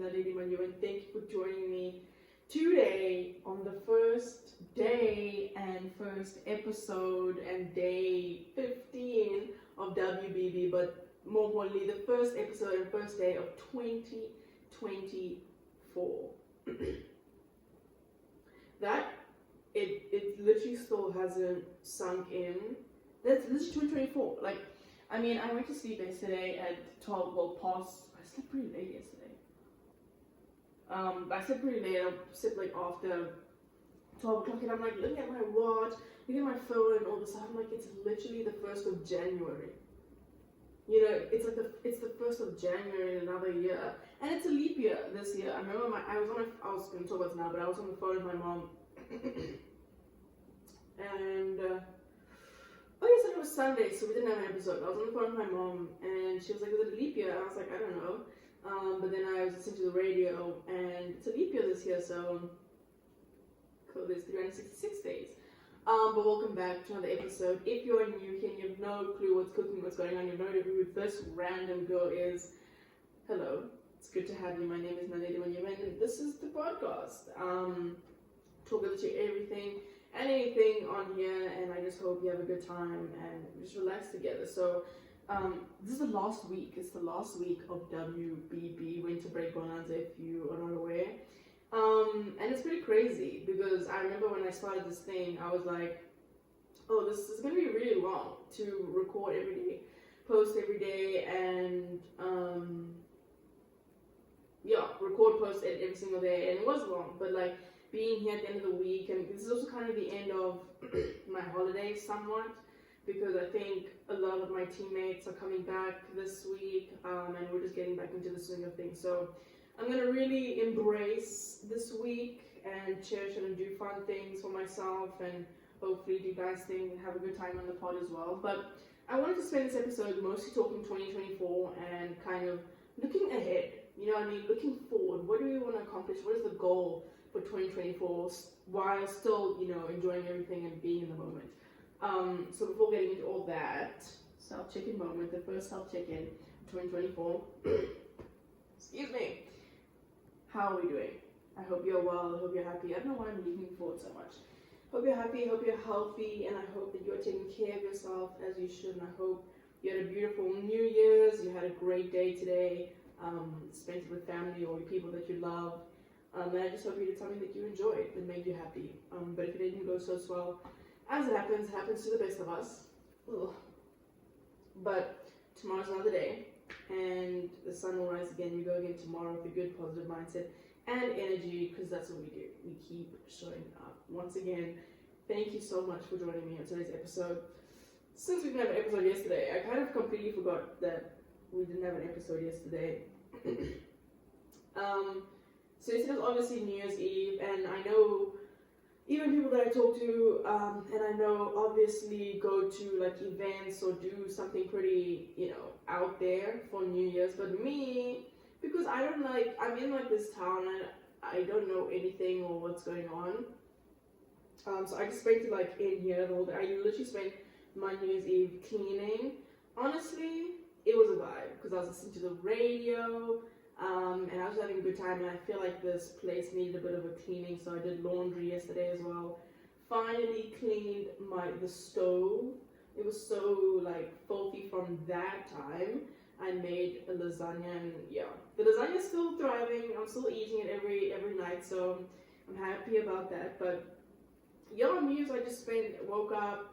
Nalini Manju, and thank you for joining me today on the first day and first episode and day 15 of WBB, but more importantly, the first episode and first day of 2024. That it literally still hasn't sunk in. That's literally 2024. Like, I mean, I went to sleep yesterday at 12, well, past, I slept pretty late yesterday. I slept pretty late, I slept like after 12 o'clock, and I'm like looking at my watch, looking at my phone and all this stuff. I'm like, it's literally the 1st of January. You know, it's like it's the 1st of January in another year. And it's a leap year this year. I remember I was going to talk about it now, but I was on the phone with my mom. And, oh yes, it was Sunday, so we didn't have an episode. I was on the phone with my mom, and she was like, is it a leap year? And I was like, I don't know. But then I was listening to the radio, and it's a leap year this year, so cool, there's 366 days. But welcome back to another episode. If you're new here and you have no clue what's cooking, what's going on, you have no idea who this random girl is, hello, it's good to have you. My name is Nalini Manju, and this is the podcast. Talk about everything and anything on here, and I just hope you have a good time and just relax together. So this is the last week. It's the last week of WBB, Winter Break Bonanza, if you are not aware. And it's pretty crazy because I remember when I started this thing, I was like, oh, this is going to be really long to record every day, post every day, and record, post every single day. And it was long, but like being here at the end of the week, and this is also kind of the end of my holiday somewhat, because I think a lot of my teammates are coming back this week, and we're just getting back into the swing of things. So I'm going to really embrace this week and cherish it and do fun things for myself, and hopefully do guys things and have a good time on the pod as well. But I wanted to spend this episode mostly talking 2024 and kind of looking ahead, you know what I mean, looking forward. What do we want to accomplish? What is the goal for 2024 while still, you know, enjoying everything and being in the moment? So before getting into all that, self-check-in moment, the first self-check-in 2024, excuse me, how are we doing? I hope you're well, I hope you're happy. I don't know why I'm leaning forward so much. Hope you're happy, hope you're healthy, and I hope that you're taking care of yourself as you should, and I hope you had a beautiful New Year's, you had a great day today, spent it with family or people that you love, and I just hope you did something that you enjoyed, that made you happy. But if it didn't go so well, as it happens to the best of us. Ugh. But tomorrow's another day, and the sun will rise again. We go again tomorrow with a good, positive mindset and energy, because that's what we do. We keep showing up. Once again, thank you so much for joining me on today's episode. Since we didn't have an episode yesterday, I kind of completely forgot that we didn't have an episode yesterday. So yesterday was obviously New Year's Eve, and I know even people that I talk to, and I know obviously go to like events or do something pretty, you know, out there for New Year's. But me, because I don't like, I'm in like this town and I don't know anything or what's going on. So I just spent it like in here the whole day. I literally spent my New Year's Eve cleaning. Honestly, it was a vibe because I was listening to the radio. And I was having a good time, and I feel like this place needed a bit of a cleaning, so I did laundry yesterday as well. Finally cleaned the stove. It was so like filthy from that time. I made a lasagna, and yeah, the lasagna is still thriving. I'm still eating it every night, so I'm happy about that. But yeah, on New Year's I just woke up.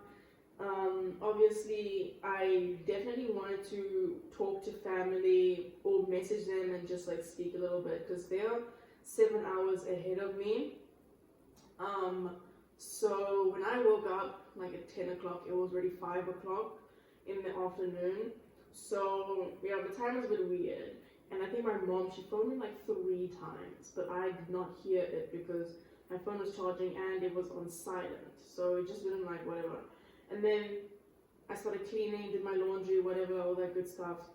Obviously, I definitely wanted to talk to family or message them and just like speak a little bit, because they're 7 hours ahead of me. So when I woke up like at 10 o'clock, it was already 5 o'clock in the afternoon. So yeah, the time was a bit weird. And I think my mom, she phoned me like 3 times, but I did not hear it because my phone was charging and it was on silent. So it just didn't like whatever. And then I started cleaning, did my laundry, whatever, all that good stuff.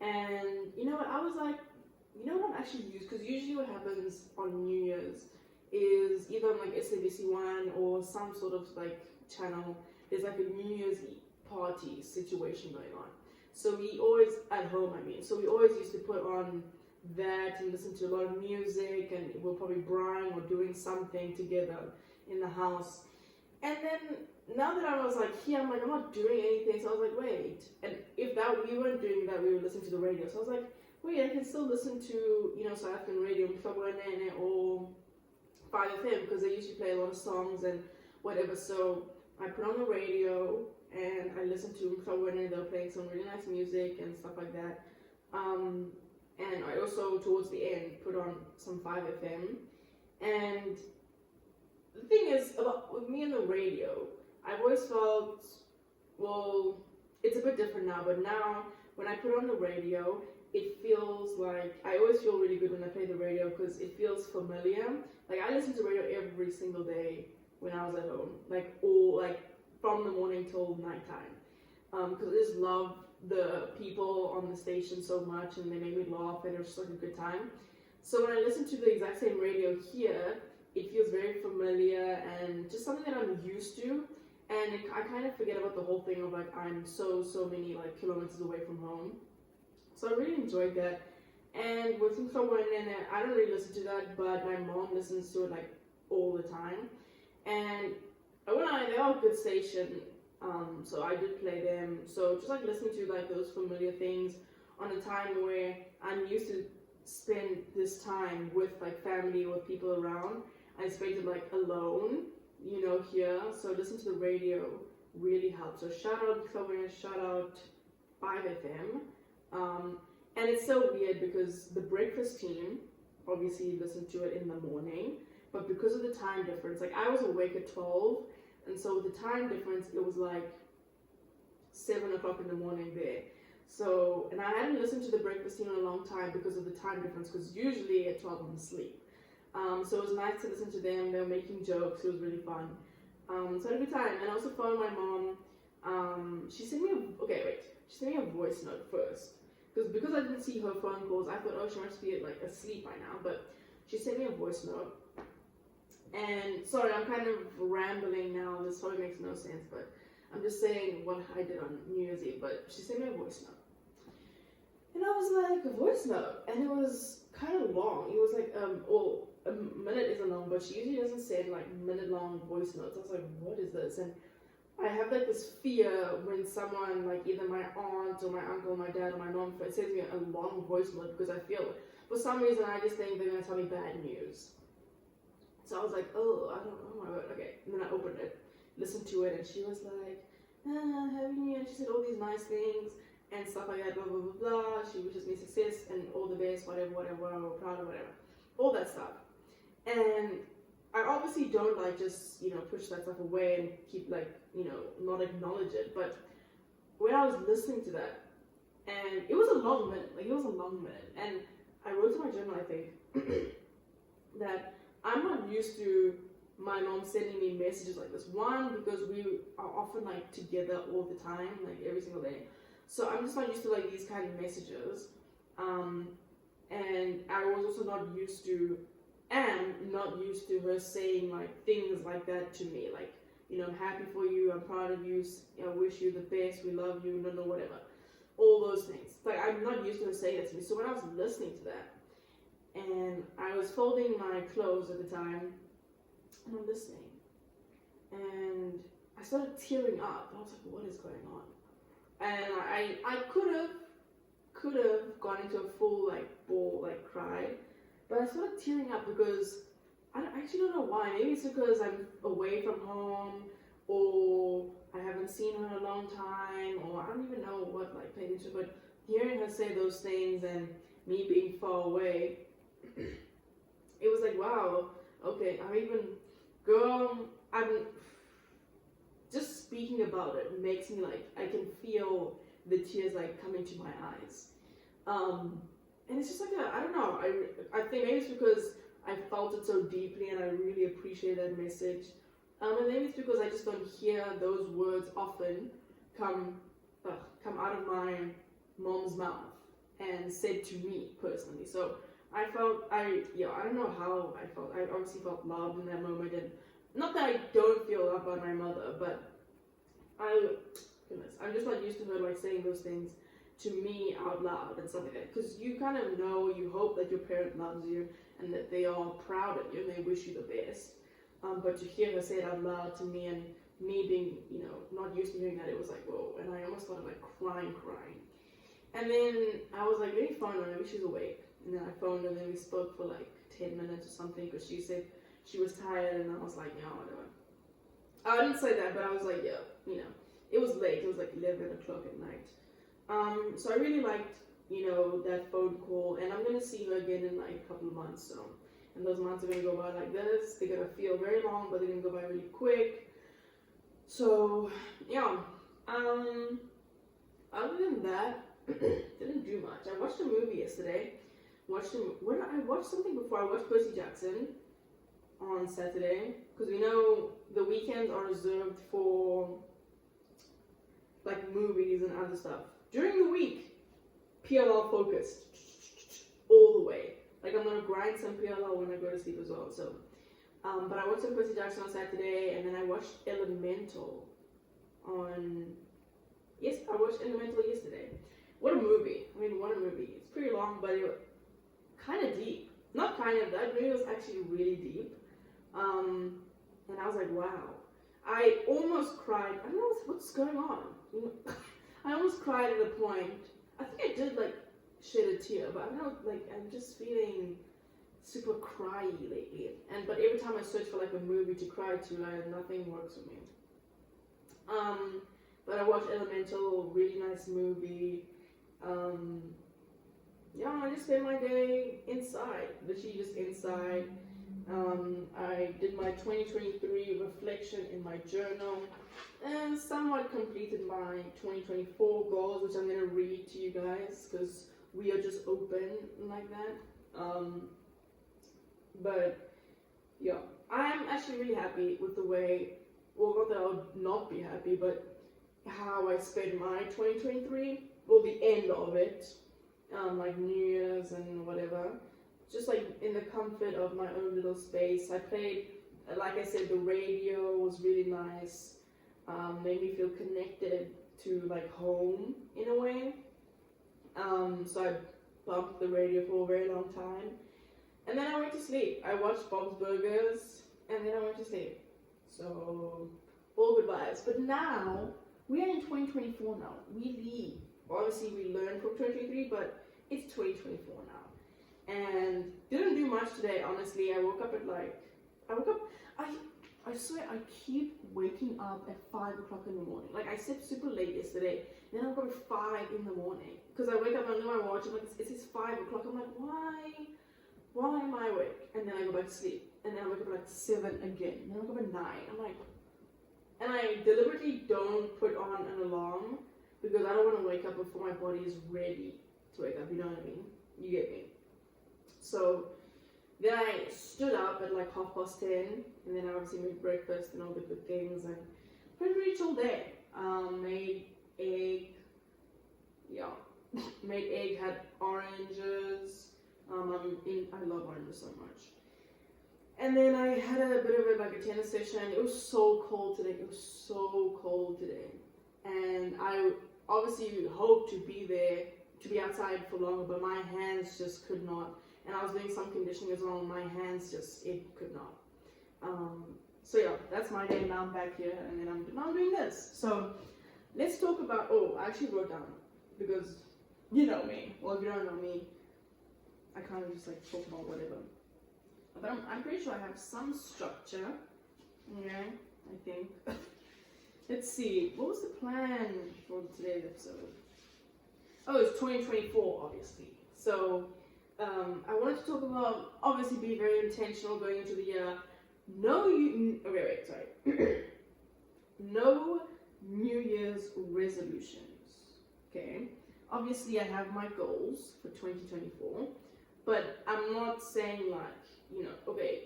And you know what, I was like, you know what I'm actually used, because usually what happens on New Year's is either on like SABC1 or some sort of like channel, there's like a New Year's party situation going on. So we always, at home I mean, so we always used to put on that and listen to a lot of music, and we're probably drawing or doing something together in the house. And then now that I was like here, I'm like, I'm not doing anything. So I was like, wait. And if that we weren't doing that, we would listen to the radio. So I was like, wait, I can still listen to, South African radio, or 5FM, because they usually play a lot of songs and whatever. So I put on the radio and I listened to Mhlawumbe. They were playing some really nice music and stuff like that. And I also, towards the end, put on some 5FM. And the thing is, with me and the radio, I've always felt, well, it's a bit different now, but now when I put on the radio, it feels like, I always feel really good when I play the radio because it feels familiar. Like, I listen to radio every single day when I was at home, from the morning till nighttime, because I just love the people on the station so much, and they make me laugh, and it was just like a good time. So when I listen to the exact same radio here, it feels very familiar and just something that I'm used to, and I kind of forget about the whole thing of like I'm so many like kilometers away from home. So I really enjoyed that. And with Mhlawumbe, I don't really listen to that, but my mom listens to it like all the time. And they are a good station, so I did play them. So just like listening to like those familiar things on a time where I'm used to spend this time with like family or people around. I spent it like alone, here. So listen to the radio really helps. So shout out Mhlawumbe, shout out 5FM. And it's so weird because the breakfast team obviously listen to it in the morning, but because of the time difference, like I was awake at 12, and so with the time difference, it was like 7 o'clock in the morning there. So, and I hadn't listened to the breakfast team in a long time because of the time difference, because usually at 12 I'm asleep. So it was nice to listen to them. They were making jokes. It was really fun. So I had a good time. And I also phoned my mom. She sent me a voice note first. Because I didn't see her phone calls, I thought, oh, she must be like asleep by now. But she sent me a voice note. And sorry, I'm kind of rambling now. This probably makes no sense, but I'm just saying what I did on New Year's Eve. But she sent me a voice note. And I was like, a voice note? And it was kind of long. It was like, a minute isn't long, but she usually doesn't send like minute-long voice notes. I was like, what is this? And I have like this fear when someone, like either my aunt or my uncle, my dad or my mom sends me a long voice note, because I feel, for some reason, I just think they're going to tell me bad news. So I was like, oh, I don't know, my word. Okay. And then I opened it, listened to it, and she was like, Happy New Year. She said all these nice things and stuff like that, blah, blah, blah, blah. She wishes me success and all the best, whatever, we're proud of, whatever. All that stuff. And I obviously don't like just, push that stuff away and keep like, not acknowledge it. But when I was listening to that, and it was a long minute, and I wrote to my journal, I think, that I'm not used to my mom sending me messages like this. One, because we are often like together all the time, like every single day. So I'm just not used to like these kind of messages. And I was also not used to her saying like things like that to me, like, I'm happy for you, I'm proud of you, I wish you the best, we love you, no, whatever, all those things. Like, I'm not used to her saying that to me. So when I was listening to that, and I was folding my clothes at the time, and I'm listening, and I started tearing up. I was like, what is going on? And I could have gone into a full like bawl, like cry, but I started tearing up because I actually don't know why. Maybe it's because I'm away from home, or I haven't seen her in a long time, or I don't even know what like played into it. But hearing her say those things and me being far away, it was like, wow, okay, I'm just speaking about it makes me like, I can feel the tears like coming to my eyes. And it's just like, I don't know, I think maybe it's because I felt it so deeply and I really appreciate that message. And maybe it's because I just don't hear those words often come out of my mom's mouth and said to me personally. So I don't know how I felt. I obviously felt loved in that moment, and not that I don't feel loved by my mother, but I'm just not used to her like saying those things to me out loud and stuff like that. Because you kind of know, you hope that your parent loves you and that they are proud of you and they wish you the best. But to hear her say it out loud to me, and me being, not used to hearing that, it was like, whoa. And I almost started like crying. And then I was like, maybe phone her, maybe she's awake. And then I phoned her, and then we spoke for like 10 minutes or something, because she said she was tired, and I was like, yeah, whatever. I didn't say that, but I was like, yeah, it was late. It was like 11 o'clock at night. So I really liked, that phone call, and I'm gonna see her again in like a couple of months. So, and those months are gonna go by like this. They're gonna feel very long, but they're gonna go by really quick. So yeah. Other than that, didn't do much. I watched a movie yesterday. I watched something before. I watched Percy Jackson on Saturday, because we know the weekends are reserved for like movies and other stuff. During the week, PLL focused all the way. Like, I'm gonna grind some PLL when I go to sleep as well. So, but I watched some Percy Jackson on Saturday, and then I watched Elemental I watched Elemental yesterday. What a movie! I mean, what a movie! It's pretty long, but it was kind of deep. Not kind of. That movie was actually really deep. And I was like, wow. I almost cried. I don't know what's going on. I almost cried at a point. I think I did like shed a tear, but I don't know, like, I'm just feeling super cryy lately. But every time I search for like a movie to cry to, nothing works for me. But I watched Elemental, really nice movie. I just spent my day inside, literally just inside. I did my 2023 reflection in my journal, and somewhat completed my 2024 goals, which I'm going to read to you guys, because we are just open like that. But yeah, I'm actually really happy with the way, well, not that I would not be happy, but how I spent my 2023, well, the end of it, like New Year's and whatever, just like in the comfort of my own little space. I played, like I said, the radio was really nice, made me feel connected to like home in a way. So I bumped the radio for a very long time, and then I went to sleep. I watched Bob's Burgers, and then I went to sleep. So all good vibes. But now we are in 2024 now. We leave. Obviously, we learned from 2023, but it's 2024 now. And didn't do much today, honestly. I swear I keep waking up at 5 o'clock in the morning. Like, I slept super late yesterday, then I woke up at 5 in the morning. Because I wake up, I know my watch, I'm like, it's 5 o'clock. I'm like, why am I awake? And then I go back to sleep. And then I wake up at like 7 again. Then I wake up at 9. I'm like, and I deliberately don't put on an alarm, because I don't want to wake up before my body is ready to wake up, you know what I mean? You get me? So then I stood up at like 10:30, and then I obviously made breakfast and all the good things, and pretty much all day. Made egg, had oranges. I love oranges so much. And then I had a bit of a tennis session. It was so cold today. And I obviously hoped to be outside for longer, but my hands just could not. And I was doing some conditioning as well, and my hands it could not. So yeah, that's my day. Now I'm back here, and then I'm doing this. So let's talk about, I actually wrote down, because you know me. Well, if you don't know me, I kind of just like talk about whatever. But I'm pretty sure I have some structure. Yeah, I think. Let's see. What was the plan for today's episode? Oh, it's 2024, obviously. So, I wanted to talk about, obviously, be very intentional going into the year. No New Year's resolutions. Okay. Obviously, I have my goals for 2024, but I'm not saying like,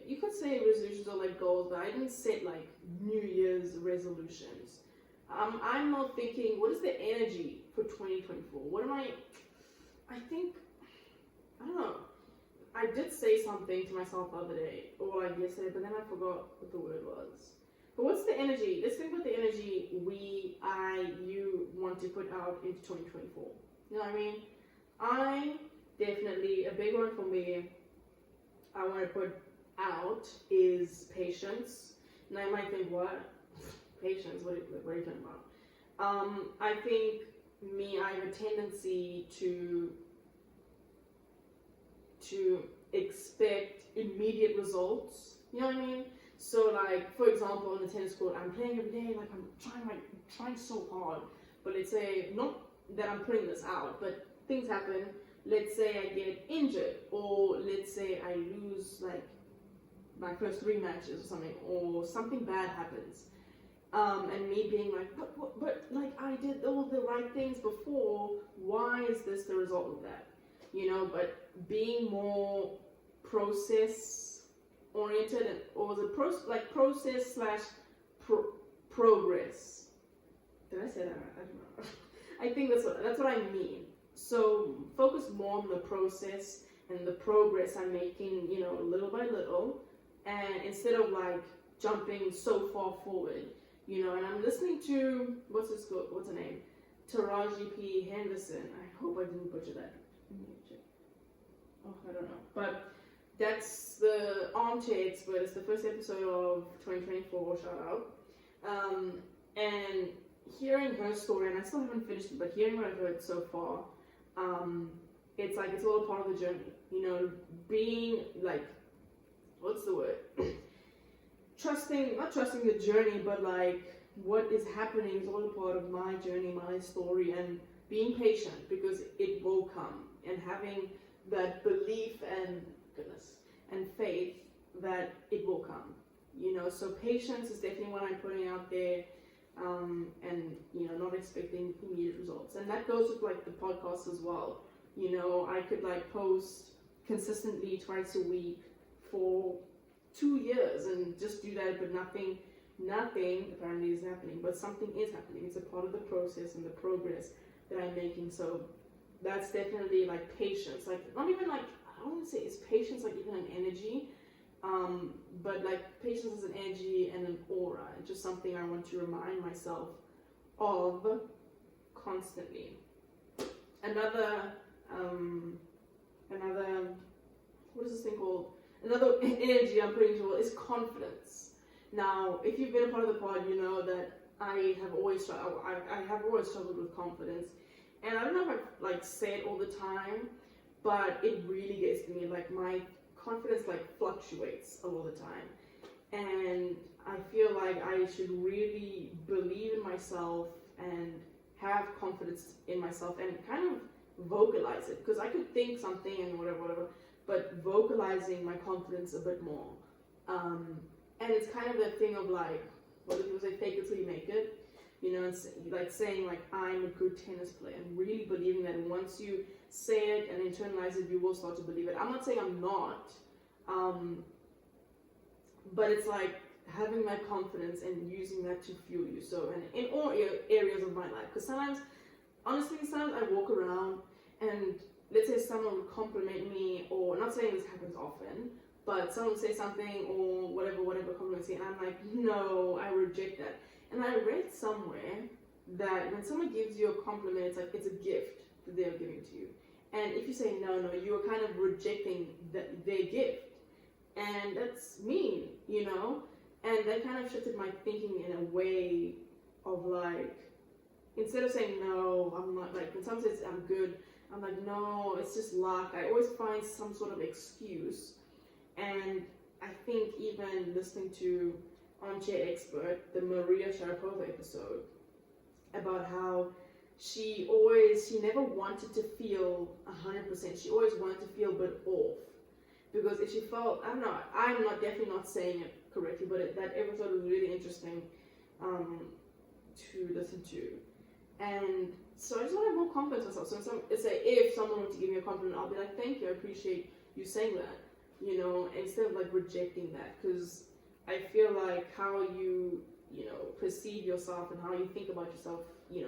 you could say resolutions are like goals, but I didn't set like New Year's resolutions. I'm not thinking, what is the energy for 2024? I don't know. I did say something to myself the other day, or like yesterday, but then I forgot what the word was. But what's the energy? Let's think about the energy you want to put out into 2024. You know what I mean? I definitely, a big one for me, I want to put out is patience. Now you might think, what? Patience? What are you talking about? I think I have a tendency to expect immediate results. You know what I mean? So like, for example, on the tennis court, I'm playing every day, like I'm trying so hard. But let's say, not that I'm putting this out, but things happen. Let's say I get injured, or let's say I lose like my first 3 matches or something, or something bad happens. And me being like, but like I did all the right things before, why is this the result of that? You know, but being more process oriented, and or the process slash progress. Did I say that right? I don't know. I think that's what I mean. So focus more on the process and the progress I'm making, you know, little by little, and instead of like jumping so far forward, you know. And I'm listening to what's her name, Taraji P. Henderson. I hope I didn't butcher that. Oh, I don't know, but that's the Armchair Expert. It's the first episode of 2024. Shout out. And hearing her story, and I still haven't finished it, but hearing what I've heard so far, it's like it's all a part of the journey. You know, being like, what's the word? Not trusting the journey, but like what is happening is all a part of my journey, my story, and being patient because it will come, and having that belief and faith that it will come. You know, so patience is definitely what I'm putting out there. And you know, not expecting immediate results, and that goes with like the podcast as well. You know, I could like post consistently twice a week for 2 years and just do that, but nothing apparently is happening, but something is happening. It's a part of the process and the progress that I'm making. So that's definitely like patience, like not even like, I don't want to say it's patience like even an energy, but like patience is an energy and an aura. It's just something I want to remind myself of constantly. Another what is this thing called? Another energy I'm putting to is confidence. Now, if you've been a part of the pod, you know that I have always struggled with confidence, and I don't know if I like say it all the time, but it really gets to me. Like my confidence like fluctuates a lot of the time, and I feel like I should really believe in myself and have confidence in myself and kind of vocalize it, because I could think something and whatever, but vocalizing my confidence a bit more. And it's kind of that thing of like, what do people say, fake it till you make it? You know, it's like saying like, I'm a good tennis player, and really believing that once you say it and internalize it, you will start to believe it. I'm not saying I'm not, but it's like having that confidence and using that to fuel you. So, and in all areas of my life, because sometimes I walk around and let's say someone would compliment me, or not saying this happens often, but someone would say something or whatever compliments me, and I'm like, no, I reject that. And I read somewhere that when someone gives you a compliment, it's like it's a gift that they're giving to you. And if you say no, you're kind of rejecting their gift. And that's mean, you know? And that kind of shifted my thinking in a way of like, instead of saying no, I'm not, like when someone says I'm good, I'm like, no, it's just luck. I always find some sort of excuse. And I think even listening to Armchair Expert, the Maria Sharapova episode, about how she never wanted to feel 100%. She always wanted to feel a bit off. Because if she felt, I don't know, I'm definitely not saying it correctly, but that episode was really interesting to listen to. And so I just want to have more confidence in myself. So if someone were to give me a compliment, I'll be like, thank you, I appreciate you saying that. You know, instead of like rejecting that, because I feel like how you perceive yourself and how you think about yourself,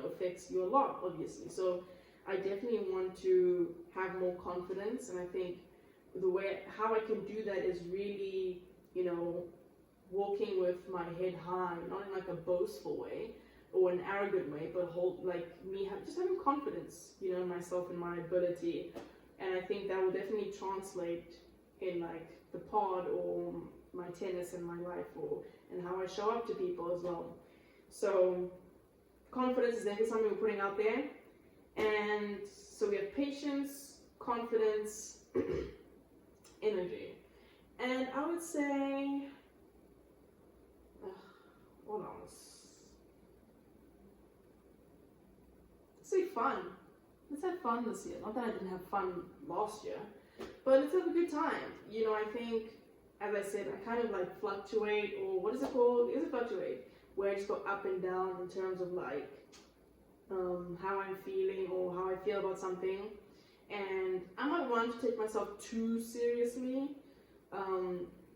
affects you a lot, obviously. So I definitely want to have more confidence, and I think how I can do that is really, walking with my head high, not in like a boastful way, or an arrogant way, but just having confidence, in myself and my ability. And I think that will definitely translate in like the pod or my tennis and my life and how I show up to people as well. So confidence is definitely something we're putting out there. And so we have patience, confidence, energy. And I would say, hold on, let's say fun. Let's have fun this year. Not that I didn't have fun last year, but let's have a good time. I think, as I said, I kind of like fluctuate, or what is it called? Is it fluctuate? Where I just go up and down in terms of like how I'm feeling or how I feel about something. And I'm not one to take myself too seriously,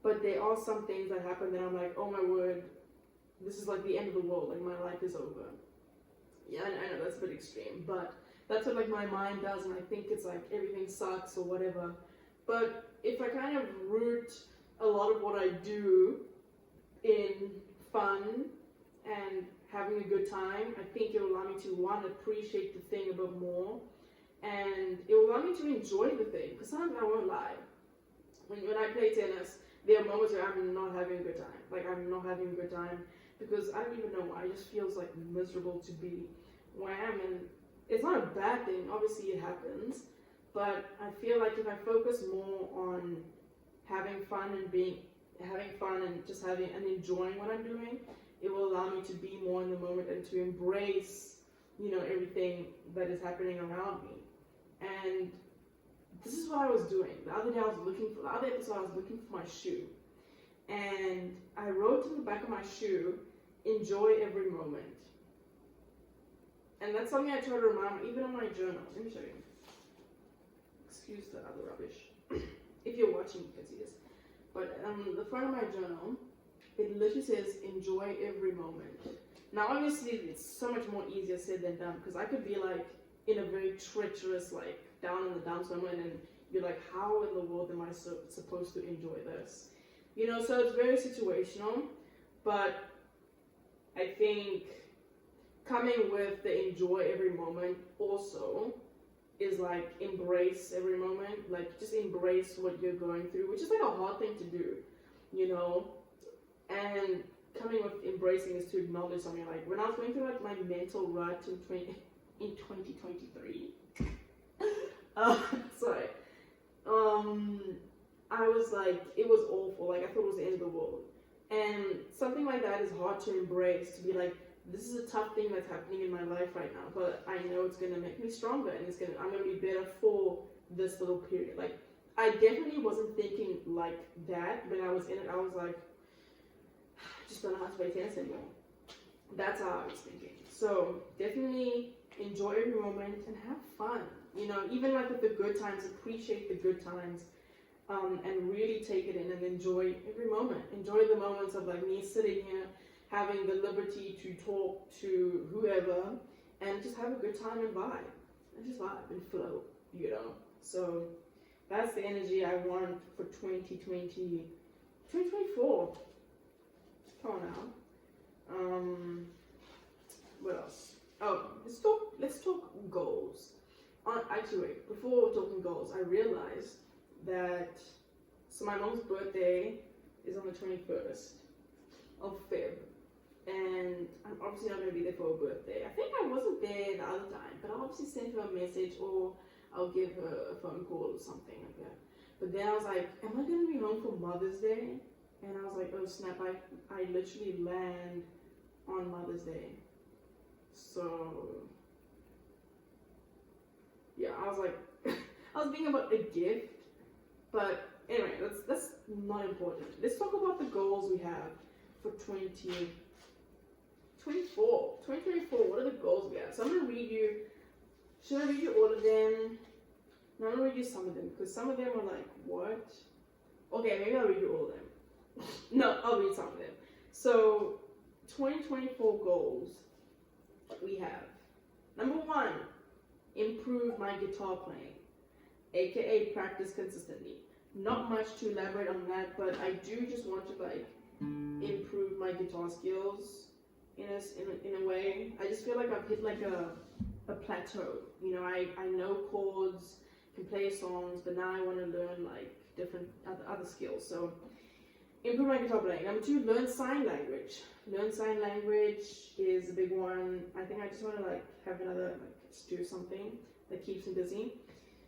but there are some things that happen that I'm like, oh my word, this is like the end of the world, like my life is over. Yeah, I know that's a bit extreme, but that's what like my mind does, and I think it's like everything sucks or whatever. But if I kind of root a lot of what I do in fun and having a good time, I think it will allow me to, one, appreciate the thing a bit more, and it will allow me to enjoy the thing. Because sometimes I won't lie, when I play tennis, there are moments where I'm not having a good time. Like, I'm not having a good time because I don't even know why. It just feels like miserable to be where I am, and it's not a bad thing. Obviously, it happens, but I feel like if I focus more on having fun and just having and enjoying what I'm doing, it will allow me to be more in the moment and to embrace, everything that is happening around me. And this is what I was doing. The other episode, I was looking for my shoe. And I wrote in the back of my shoe, enjoy every moment. And that's something I try to remind, even on my journal. Let me show you. Excuse the other rubbish. If you're watching, you can see this. But on the front of my journal, it literally says, enjoy every moment. Now, obviously, it's so much more easier said than done, because I could be like in a very treacherous, like down in the dumps moment, and you're like, how in the world am I supposed to enjoy this? So it's very situational, but I think coming with the enjoy every moment also is like embrace every moment, like just embrace what you're going through, which is like a hard thing to do, and coming with embracing is to acknowledge something. Like when I was going through like my mental rut in 2023, sorry, I was like, it was awful, like I thought it was the end of the world, and something like that is hard to embrace, to be like, this is a tough thing that's happening in my life right now, but I know it's going to make me stronger, and I'm going to be better for this little period. Like, I definitely wasn't thinking like that when I was in it. I was like, I just don't know how to play tennis anymore. That's how I was thinking. So definitely enjoy every moment and have fun. Even like with the good times, appreciate the good times, and really take it in and enjoy every moment. Enjoy the moments of like me sitting here, having the liberty to talk to whoever and just have a good time and vibe. And just vibe and flow, So that's the energy I want for 2024. Come on now. What else? Oh, let's talk goals. Actually, wait, before talking goals, I realized that, so my mom's birthday is on the 21st of Feb. And I'm obviously not going to be there for her birthday. I think I wasn't there the other time, but I'll obviously send her a message or I'll give her a phone call or something like that. But then I was like, am I going to be home for Mother's Day? And I was like, oh snap, I literally land on Mother's Day. So, yeah, I was like, I was thinking about a gift, but anyway, that's not important. Let's talk about the goals we have for 2024. 2024, what are the goals we have? So I'm going to read you, should I read you all of them? No, I'm going to read you some of them, because some of them are like, what? Okay, maybe I'll read you all of them. No, I'll read some of them. So, 2024 goals we have. Number 1, improve my guitar playing, aka practice consistently. Not much to elaborate on that, but I do just want to like improve my guitar skills in a way. I just feel like I've hit like a plateau. You know, I know chords, can play songs, but now I want to learn like different other skills. So improve my guitar playing. Number 2, learn sign language. Learn sign language is a big one. I think I just want to like have another, like just do something that keeps me busy.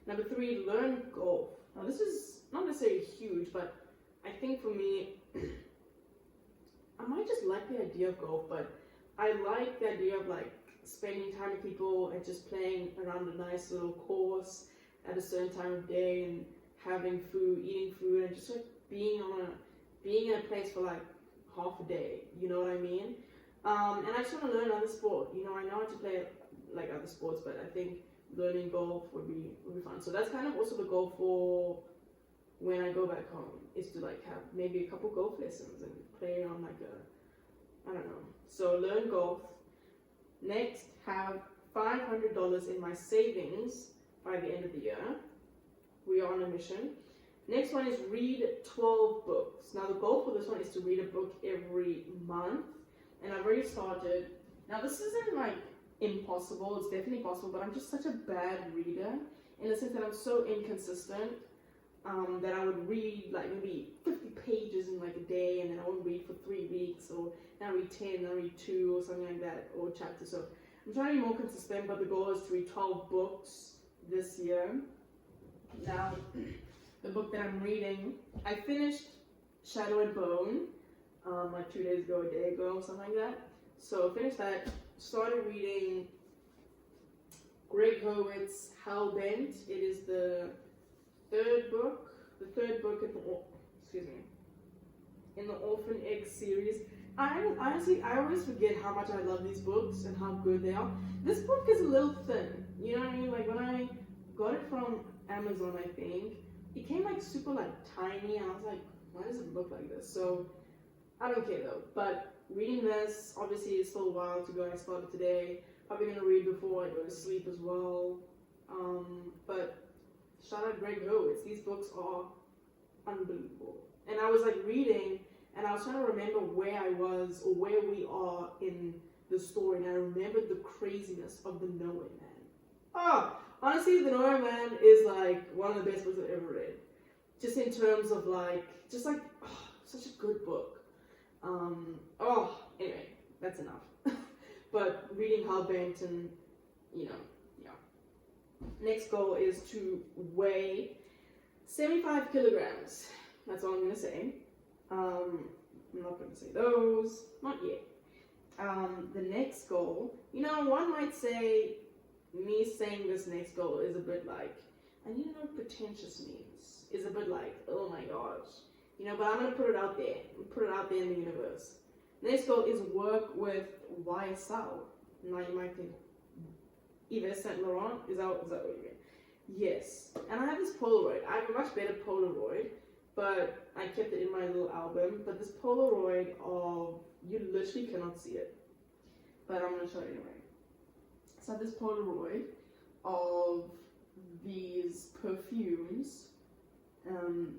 Number 3, learn golf. Now this is not necessarily huge, but I think for me, I might just like the idea of golf, but I like the idea of like spending time with people and just playing around a nice little course at a certain time of day and having food, eating food, and just like being in a place for like half a day. You know what I mean? And I just want to learn another sport. You know, I know how to play like other sports, but I think learning golf would be fun. So that's kind of also the goal for when I go back home, is to like have maybe a couple golf lessons and play on like I don't know. So learn golf. Next, have $500 in my savings by the end of the year. We are on a mission. Next one is read 12 books. Now the goal for this one is to read a book every month, and I've already started. Now this isn't like impossible, it's definitely possible, but I'm just such a bad reader in the sense that I'm so inconsistent that I would read like maybe 50 pages in like a day, and then I would read for 3 weeks, or then I read 10, then I read 2 or something like that, or chapters. So I'm trying to be more consistent, but the goal is to read 12 books this year. Now, the book that I'm reading, I finished Shadow and Bone like 2 days ago, a day ago, or something like that. So finished that, started reading Greg Howitt's Hellbent. It is the third book in the Orphan Egg series. I always forget how much I love these books and how good they are. This book is a little thin, you know what I mean? Like when I got it from Amazon, I think, it came like super like tiny, and I was like, why does it look like this? So I don't care though. But reading this, obviously it's still a while to go. I started today. Probably gonna read before I go to sleep as well. But shout out Greg Howitz. These books are unbelievable. And I was like reading, and I was trying to remember where I was or where we are in the story, and I remembered the craziness of the Nowhere Man. Oh, honestly, the Nowhere Man is like one of the best books I've ever read. Just in terms of like, such a good book. Anyway, that's enough. But reading Hellbent and, you know, yeah. Next goal is to weigh 75 kilograms. That's all I'm going to say. I'm not going to say those. Not yet. The next goal, you know, one might say, me saying this next goal is a bit like, I need to know what pretentious means. Is a bit like, oh my gosh. You know, but I'm going to put it out there. Put it out there in the universe. Next goal is work with YSL. Now you might think, Yves Saint Laurent? Is that what you mean? Yes. And I have this Polaroid. I have a much better Polaroid, but I kept it in my little album. But this Polaroid of, you literally cannot see it. But I'm going to show it anyway. So I have this Polaroid of these perfumes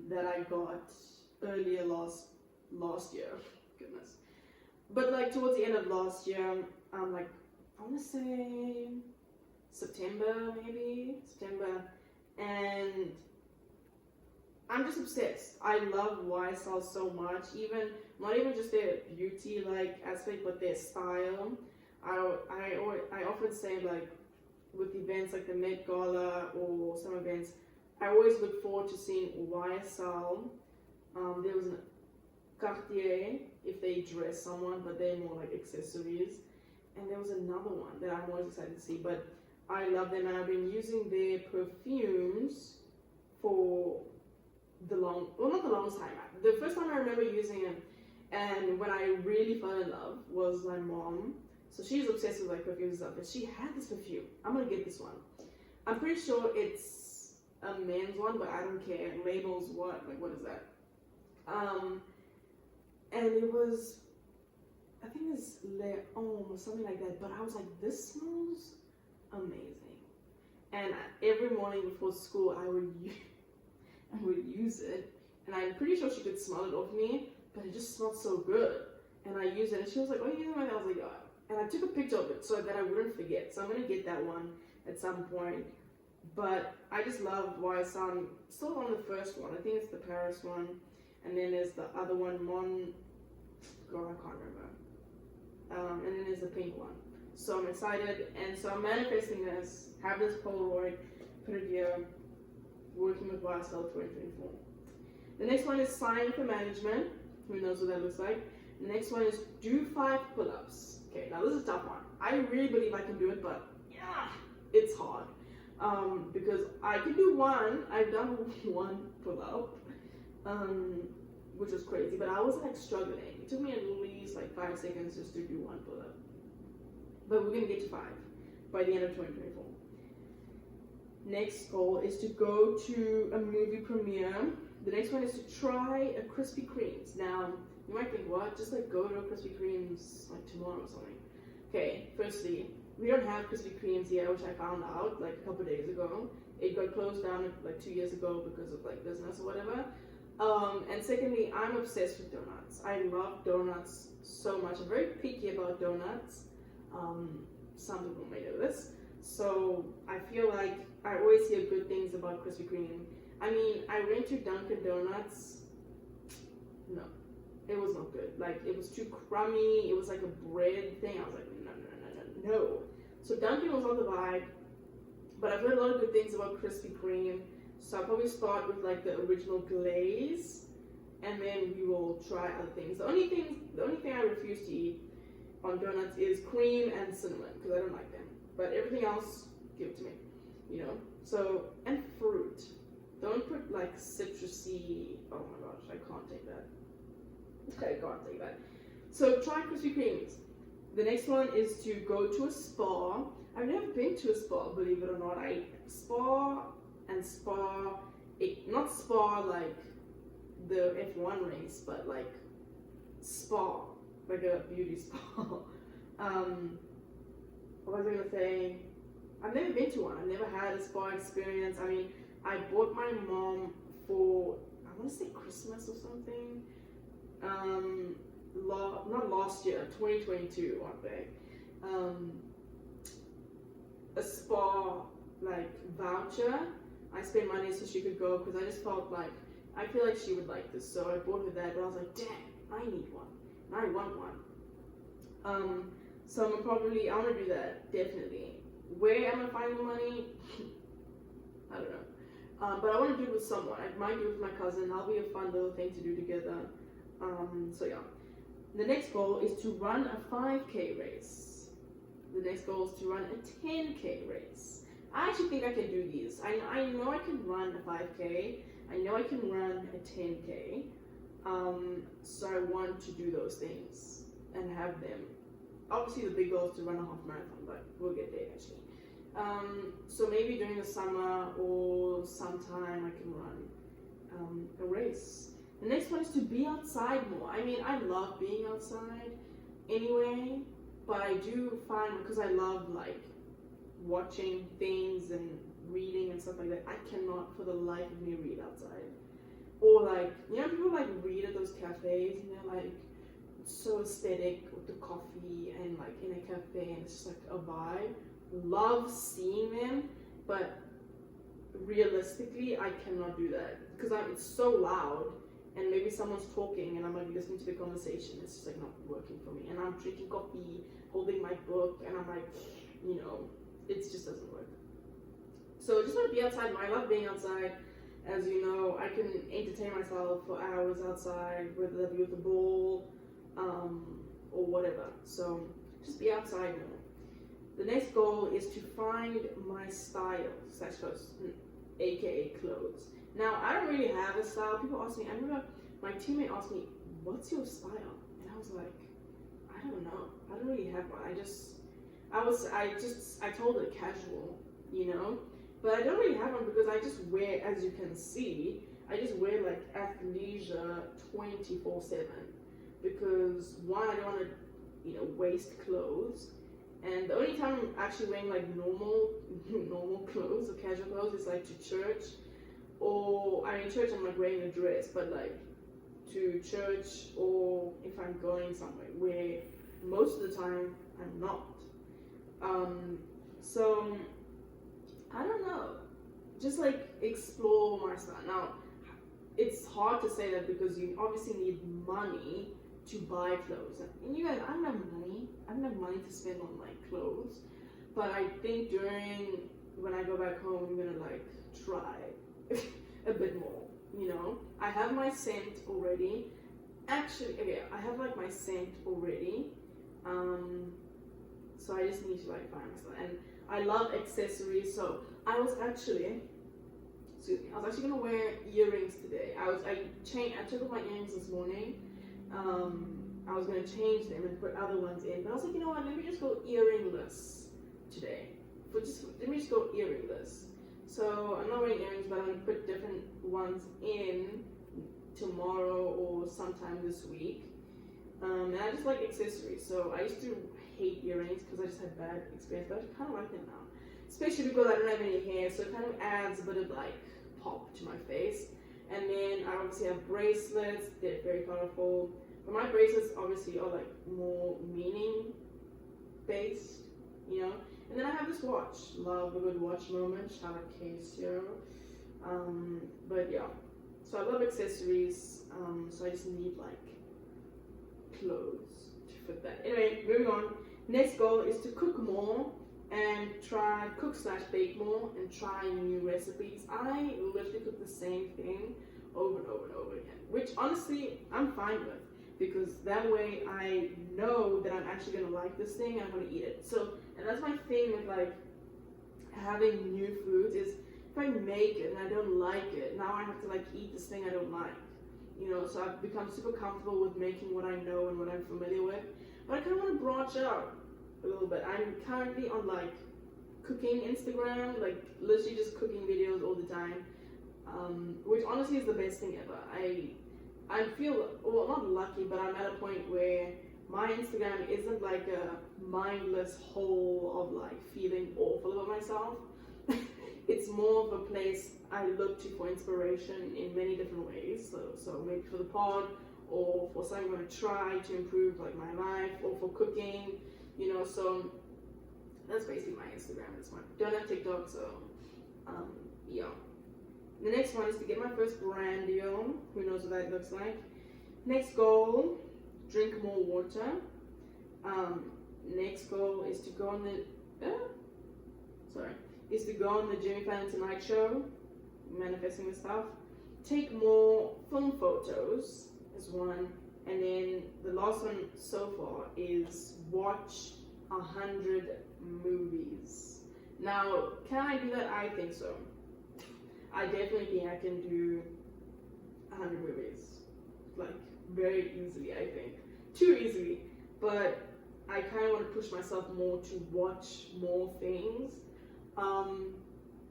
that I got earlier last year. Goodness. But like towards the end of last year, like I want to say September, and I'm just obsessed. I love YSL so much. Not even just their beauty like aspect, but their style. I often say, like, with events like the Met Gala or some events, I always look forward to seeing YSL. There was a Cartier, if they dress someone, but they're more like accessories. And there was another one that I'm always excited to see, but I love them, and I've been using their perfumes for not the longest time. The first time I remember using them, and when I really fell in love, was my mom. So she's obsessed with like perfumes and stuff, and she had this perfume. I'm gonna get this one. I'm pretty sure it's a men's one, but I don't care. Labels what? Like, what is that? And it was, I think it's Le Homme or something like that, but I was like, this smells amazing. And every morning before school, I would use it, and I'm pretty sure she could smell it off me, but it just smelled so good. And I used it, and she was like, oh, you using my? I was like, yeah, and I took a picture of it so that I wouldn't forget. So I'm gonna get that one at some point. But I just love YSL. Still on the first one. I think it's the Paris one, and then there's the other one, God, I can't remember. And then there's the pink one. So I'm excited, and so I'm manifesting this. Have this Polaroid, put it here. Working with YSL 2024. The next one is sign for management. Who knows what that looks like? The next one is do 5 pull-ups. Okay, now this is a tough one. I really believe I can do it, but yeah, it's hard. Because I can do one. I've done one pull-up, which was crazy, but I was like struggling. It took me at least like 5 seconds just to do one pull-up. But we're gonna get to 5 by the end of 2024. Next goal is to go to a movie premiere. The next one is to try a Krispy Kreme's. Now, you might think, what? Just like go to a Krispy Kreme's like tomorrow or something. Okay, firstly, we don't have Krispy Kreme's here, which I found out like a couple days ago. It got closed down like 2 years ago because of like business or whatever. And secondly, I'm obsessed with donuts. I love donuts so much. I'm very picky about donuts. Some people may know this. So I feel like I always hear good things about Krispy Kreme. I mean, I went to Dunkin' Donuts. No, it was not good. Like, it was too crummy. It was like a bread thing. I was like, no. So Dunkin' was on the vibe. But I've heard a lot of good things about Krispy Kreme. So I'll probably start with like the original glaze. And then we will try other things. The only thing I refuse to eat on donuts is cream and cinnamon. Because I don't like them. But everything else, give it to me. You know? So, and fruit. Don't put like citrusy, oh my gosh, I can't take that. I can't take that. So try Krispy Kreme's. The next one is to go to a spa. I've never been to a spa, believe it or not. Not spa like the F1 race, but like spa, like a beauty spa. What was I gonna say? I've never been to one. I've never had a spa experience. I mean, I bought my mom for, I want to say Christmas or something. Not last year, 2022, I think. A spa like voucher. I spent money so she could go because I just felt like, I feel like she would like this. So I bought her that, but I was like, damn, I need one. I want one. So I want to do that, definitely. Where am I finding the money? I don't know. But I want to do it with someone. I might do it with my cousin. That'll be a fun little thing to do together. So yeah. The next goal is to run a 5K race. The next goal is to run a 10K race. I actually think I can do these. I know I can run a 5K. I know I can run a 10K. So I want to do those things and have them. Obviously the big goal is to run a half marathon, but we'll get there actually. So maybe during the summer or sometime I can run a race. The next one is to be outside more. I mean, I love being outside anyway, but I do find, because I love like watching things and reading and stuff like that, I cannot for the life of me read outside. Or like, you know, people like read at those cafes and they're like so aesthetic with the coffee and like in a cafe and it's just like a vibe. Love seeing them, but realistically I cannot do that because it's so loud and maybe someone's talking and I'm like listening to the conversation. It's just like not working for me, and I'm drinking coffee, holding my book, and I'm like, you know, it just doesn't work. So I just want to be outside. I love being outside. As you know, I can entertain myself for hours outside, whether that be with a ball or whatever. So just be outside more. The next goal is to find my style, aka clothes. Now, I don't really have a style. People ask me, I remember my teammate asked me, what's your style? And I was like, I don't know. I don't really have one. I told her casual, you know? But I don't really have one because I just wear, as you can see, I just wear like athleisure 24/7. Because one, I don't want to, you know, waste clothes. And the only time I'm actually wearing like normal clothes or casual clothes is like to church. Or, I mean, church I'm like wearing a dress, but like to church or if I'm going somewhere where most of the time I'm not. So I don't know, just like explore my style. Now it's hard to say that because you obviously need money to buy clothes, and you guys, I don't have money to spend on like clothes, but I think when I go back home, I'm gonna like try a bit more, you know. I have my scent already. Actually, okay, I have like my scent already. So I just need to like find myself. And I love accessories. So I was actually gonna wear earrings today. I took off my earrings this morning. I was gonna change them and put other ones in, but I was like, you know what? Let me just go earringless today. Let me just go earringless. So I'm not wearing earrings, but I'm gonna put different ones in tomorrow or sometime this week. And I just like accessories. So I used to hate earrings because I just had bad experience, but I kind of like them now. Especially because I don't have any hair, so it kind of adds a bit of like pop to my face. And then I obviously have bracelets. They're very colorful. But my bracelets obviously are like more meaning based, you know. And then I have this watch. Love a good watch moment. Shout out Casio. But yeah. So I love accessories. So I just need like clothes to fit that. Anyway, moving on. Next goal is to cook more and try cook/bake more and try new recipes. I literally cook the same thing over and over and over again, which honestly I'm fine with, because that way I know that I'm actually gonna like this thing and I'm gonna eat it. So, and that's my thing with like having new foods is if I make it and I don't like it, now I have to like eat this thing I don't like, you know. So I've become super comfortable with making what I know and what I'm familiar with, but I kind of want to branch out a little bit. I'm currently on like cooking Instagram, like literally just cooking videos all the time, which honestly is the best thing ever. I feel, well, not lucky, but I'm at a point where my Instagram isn't like a mindless hole of like feeling awful about myself. It's more of a place I look to for inspiration in many different ways. So maybe for the pod, or for something I'm going to try to improve like my life, or for cooking, you know. So that's basically my Instagram. It's my, don't have TikTok, so yeah. The next one is to get my first brand deal. Who knows what that looks like? Next goal, drink more water. Next goal is to go on the Jimmy Fallon Tonight Show, manifesting the stuff. Take more film photos is one, and then the last one so far is watch 100 movies. Now, can I do that? I think so. I definitely think I can do 100 movies, like very easily. I think too easily, but I kind of want to push myself more to watch more things.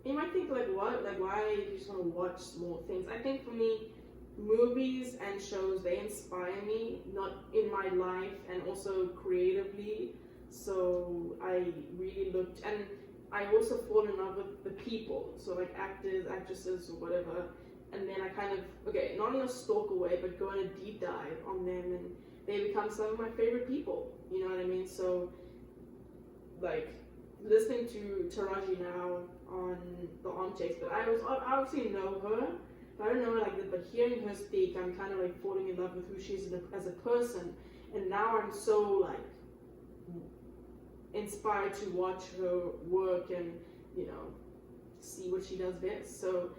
You might think like, what? Like, why do you just want to watch more things? I think for me, movies and shows, they inspire me, not in my life and also creatively. So I really looked, and I also fall in love with the people. So like actors, actresses, or whatever. And then I kind of, okay, not in a stalker way, but go in a deep dive on them, and they become some of my favorite people. You know what I mean? So like listening to Taraji now on the Arm Chase, but I obviously know her, but I don't know her like that. But hearing her speak, I'm kind of like falling in love with who she is as a person, and now I'm so like inspired to watch her work and, you know, see what she does best. So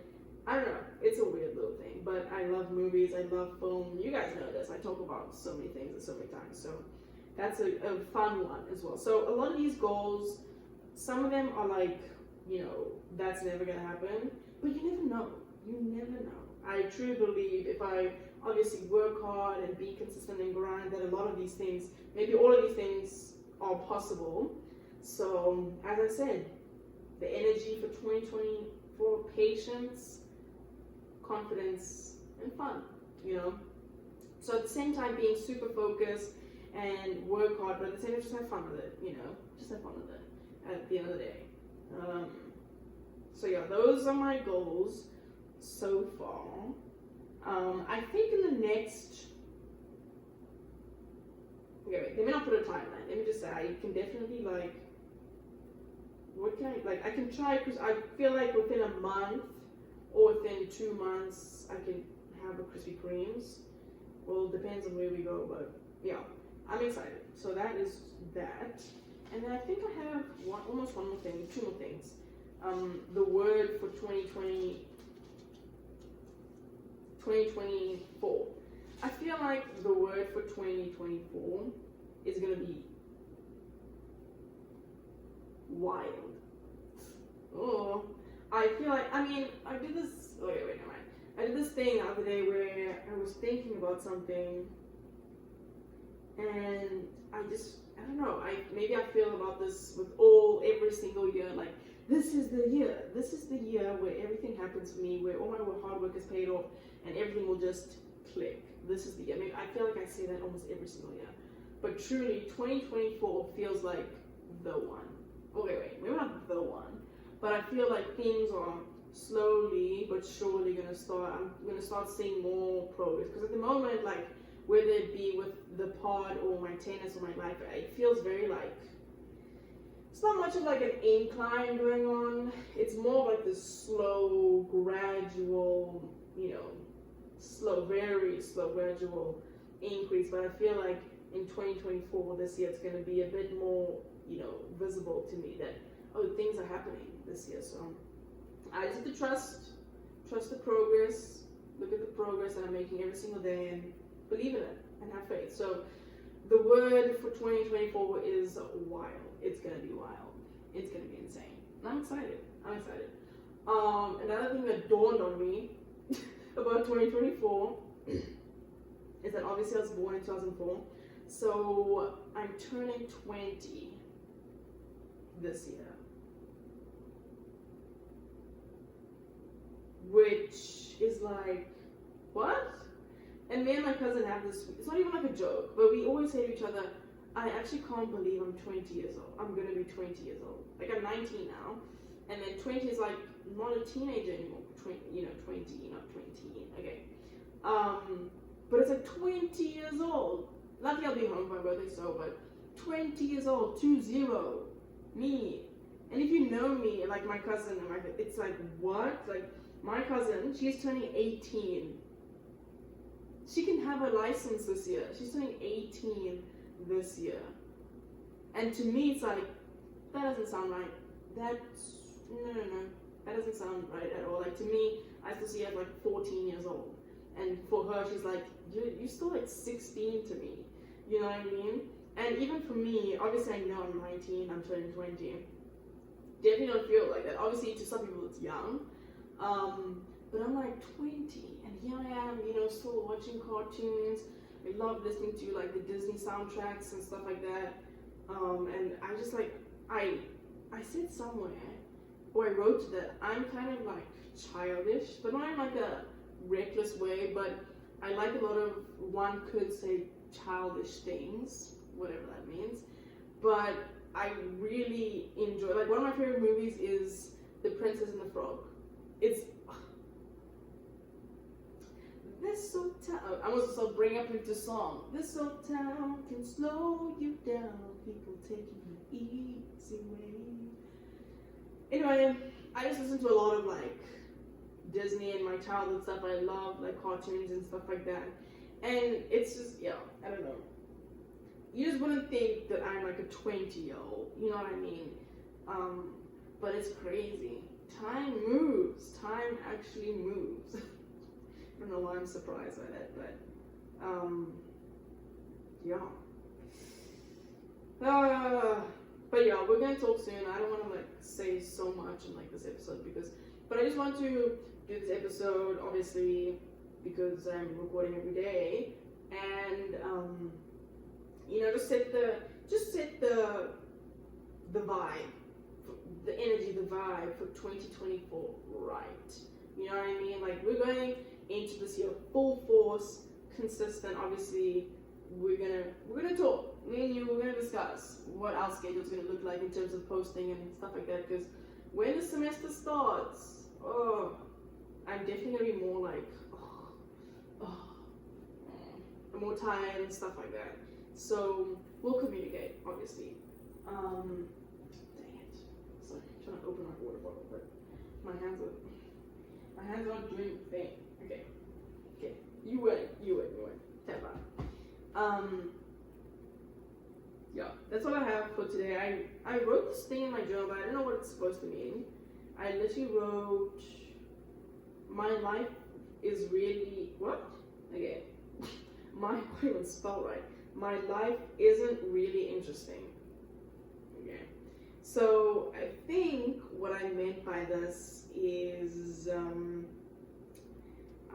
I don't know, it's a weird little thing, but I love movies, I love film. You guys know this, I talk about so many things and so many times, so that's a fun one as well. So a lot of these goals, some of them are like, you know, that's never gonna happen, but you never know. I truly believe if I obviously work hard and be consistent and grind, that a lot of these things, maybe all of these things are possible. So as I said, the energy for 2024, patience, confidence, and fun, you know. So at the same time being super focused and work hard, but at the same time just have fun with it, you know, just have fun with it at the end of the day. So yeah, those are my goals so far. I think in the next, okay, wait, let me not not put a timeline. Let me just say, I can definitely like, what can I can try, because I feel like within a month or within 2 months I can have a Krispy Kremes. Well, it depends on where we go, but yeah, I'm excited. So that is that. And then I think I have almost one more thing, 2 more things. The word for 2024. I feel like the word for 2024 is gonna be wild. Oh, I feel like, I did this, wait, never mind. I did this thing the other day where I was thinking about something, and I don't know, maybe I feel about this with every single year, like, this is the year where everything happens for me, where all my hard work is paid off, and everything will just click. This is the year. I feel like I say that almost every single year. But truly, 2024 feels like the one. Okay, maybe not the one, but I feel like things are slowly but surely I'm gonna start seeing more progress. Because at the moment, like, whether it be with the pod or my tennis or my life, it feels very like, it's not much of like an incline going on. It's more like this slow, gradual, very slow, gradual increase. But I feel like in 2024, this year, it's going to be a bit more, visible to me that, things are happening this year. So I just have to trust the progress, look at the progress that I'm making every single day, and believe in it and have faith. So the word for 2024 is wild. It's going to be wild. It's going to be insane. And I'm excited. Another thing that dawned on me about 2024 is that obviously I was born in 2004. So I'm turning 20 this year, which is like, what? And me and my cousin have this, it's not even like a joke, but we always say to each other, I actually can't believe I'm 20 years old. I'm going to be 20 years old. Like, I'm 19 now, and then 20 is like not a teenager anymore. 20, not 20, okay. But it's like 20 years old. Lucky I'll be home for my birthday, but 20 years old, 20, me. And if you know me, like my cousin, it's like, what? Like, my cousin, she's turning 18. She can have a license this year. She's turning 18 this year. And to me, it's like, that doesn't sound right. No. That doesn't sound right at all. Like, to me, I still see her like 14 years old. And for her, she's like, you're still like 16 to me. You know what I mean? And even for me, obviously I know I'm 19, I'm turning 20. Definitely don't feel like that. Obviously, to some people it's young. But I'm like 20, and here I am, still watching cartoons. I love listening to like the Disney soundtracks and stuff like that. And I just like, I said somewhere, or I wrote that I'm kind of like childish, but not in like a reckless way, but I like a lot of, one could say, childish things, whatever that means. But I really enjoy, like, one of my favorite movies is The Princess and the Frog. It's this old town. I was also bring up into song. This old town can slow you down. People taking the easy way. Anyway, I just listen to a lot of like Disney and my childhood stuff. I love like cartoons and stuff like that. And it's just, I don't know. You just wouldn't think that I'm like a 20-year-old. You know what I mean? But it's crazy. Time moves. Time actually moves. I don't know why I'm surprised by that, but but we're gonna talk soon. I don't want to like say so much in like this episode but I just want to do this episode obviously because I'm recording every day, and just set the vibe, the energy, the vibe for 2024 right. You know what I mean? Like, we're going into this year full force, consistent. Obviously, we're gonna talk. Me and you, we're gonna discuss what our schedule's gonna look like in terms of posting and stuff like that. Because when the semester starts, I'm definitely gonna be more like, more tired and stuff like that. So we'll communicate, obviously. Dang it. Sorry, I'm trying to open my water bottle, but my hands are doing the thing. Okay. You win. Tap out. Yeah, that's all I have for today. I wrote this thing in my journal, but I don't know what it's supposed to mean. I literally wrote, my life is really, what? Okay. I can't even spell right. My life isn't really interesting. Okay. So I think what I meant by this is, I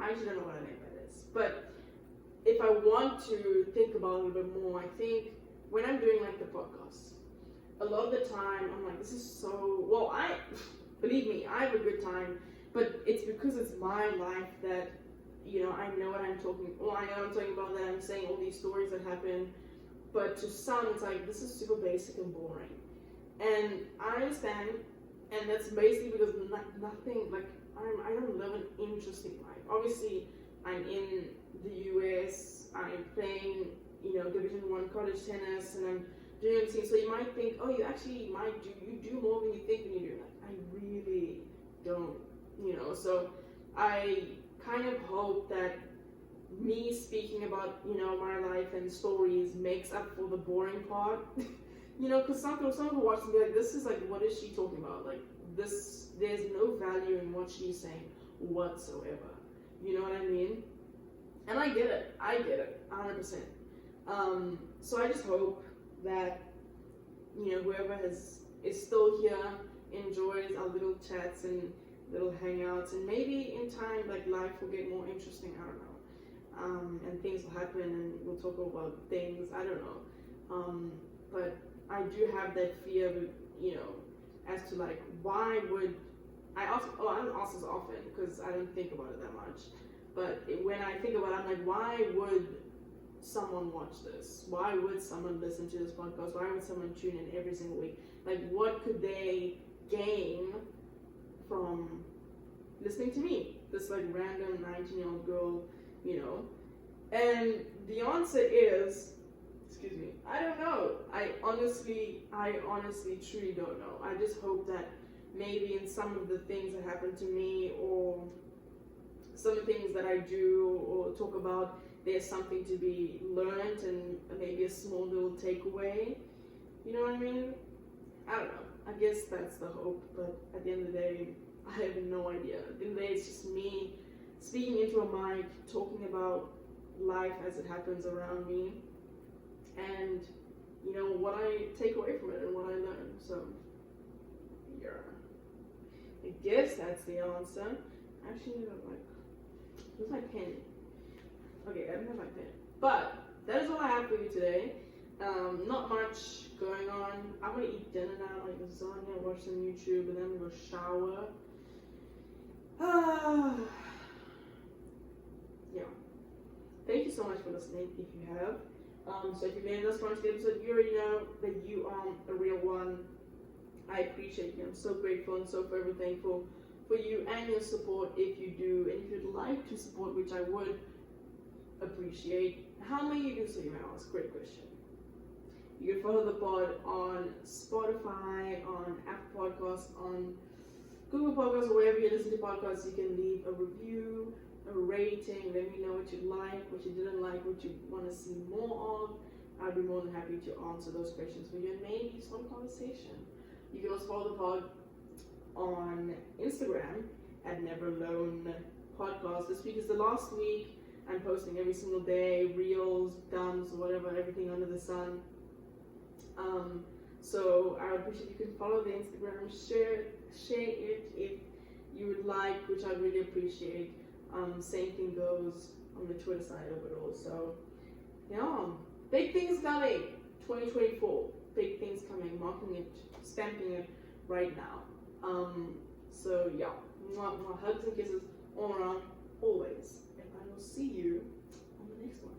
actually don't know what I meant by this, but if I want to think about it a little bit more, I think when I'm doing like the podcast, a lot of the time I'm like, this is so, well, believe me, I have a good time, but it's because it's my life that, you know, I know what I'm talking, well, I know what I'm talking about, that I'm saying all these stories that happen, but to some it's like, this is super basic and boring. And I understand, and that's basically because nothing, like, I don't live an interesting life. Obviously, I'm in the US, I'm playing, you know, Division 1 college tennis, and I'm doing everything. So you might think, oh, you do more than you think than you do. Like, I really don't, you know. So I kind of hope that me speaking about, you know, my life and stories makes up for the boring part. You know, because some people watch and be like, this is like, what is she talking about? Like, this, there's no value in what she's saying whatsoever. You know what I mean? And I get it, 100%. So I just hope that, you know, whoever is still here enjoys our little chats and little hangouts, and maybe in time, like, life will get more interesting, I don't know. And things will happen and we'll talk about things, I don't know. But I do have that fear of, you know, as to like, why would, I don't ask this often because I don't think about it that much. But when I think about it, I'm like, why would someone watch this? Why would someone listen to this podcast? Why would someone tune in every single week? Like, what could they gain from listening to me? This like random 19-year-old girl, you know? And the answer is, excuse me, I don't know. I honestly truly don't know. I just hope that maybe in some of the things that happen to me, or some of the things that I do or talk about, there's something to be learned and maybe a small little takeaway. You know what I mean? I don't know. I guess that's the hope, but at the end of the day, I have no idea. At the end of the day, it's just me speaking into a mic, talking about life as it happens around me, and, you know, what I take away from it and what I learn. So, yeah. I guess that's the answer. I actually need to, like, where's my pen? Okay, I don't have my pen. But that is all I have for you today. Not much going on. I'm gonna eat dinner now, like lasagna, watch some YouTube, and then I'm gonna shower. Yeah. Thank you so much for listening, if you have. So if you've made this far into the episode, you already know that you are a real one. I appreciate you. I'm so grateful and so forever thankful for you and your support if you do. And if you'd like to support, which I would appreciate, how may you do so, you may ask? Great question. You can follow the pod on Spotify, on Apple Podcasts, on Google Podcasts, or wherever you listen to podcasts. You can leave a review, a rating, let me know what you like, what you didn't like, what you want to see more of. I'd be more than happy to answer those questions for you and maybe start a conversation. You can also follow the pod on Instagram at Never Alone Podcast. This week is the last week. I'm posting every single day, reels, dumps, whatever, everything under the sun. So I would appreciate you can follow the Instagram, share it if you would like, which I really appreciate. Same thing goes on the Twitter side of it all. So, yeah, big things coming, 2024. Big things coming, marking it, stamping it right now. So yeah, hugs and kisses all around, always. And I will see you on the next one.